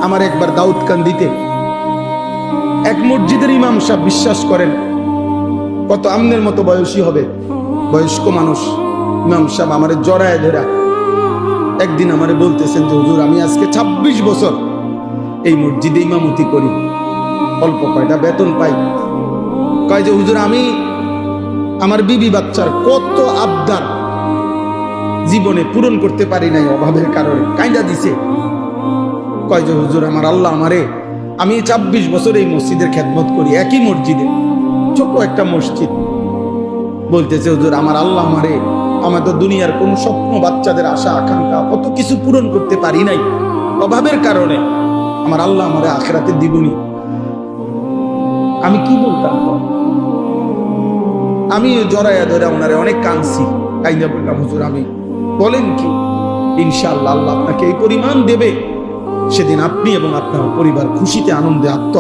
আমার একবার দাউদকান্দিতে এক মসজিদের ইমাম সাহেব, বিশ্বাস করেন কত আমনের মতো বয়সী হবে, বয়স্ক মানুষ, ইমাম সাহেব আমারে জড়ায় ধরা একদিন আমারে বলতেছেন যে হুজুর আমি আজকে 26 বছর এই মসজিদে ইমামতি করি, অল্প কয়টা বেতন পাই। কয় যে হুজুর আমি আমার বিবি বাচ্চার কত আবদার জীবনে পূরণ করতে পারি নাই অভাবের কারণে, কাইন্দা দিছে। কয় যে হুজুর আমার আল্লাহ আমারে, আমি 26 বছর এই মসজিদের খেদমত করি, একই মসজিদে, ছোট একটা মসজিদ। বলতেছে হুজুর আমার আল্লাহ আমারে, আমার তো দুনিয়ার কোন স্বপ্ন, বাচ্চাদের আশা আকাঙ্ক্ষা কত কিছু পূরণ করতে পারি নাই অভাবের কারণে, আমার আল্লাহ আমারে আখিরাতে দিবনি। আমি কি বলতাম? আমি জড়াইয়া ধরে ওনারে অনেক কাঁদছি, কাইন্দা বললাম হুজুর আমি, বলেন কি? ইনশাআল্লাহ আল্লাহ আপনাকে এই পরিমাণ দেবে, সেদিন আপনি এবং আপনার পরিবার খুশিতে আনন্দে আত্মহারা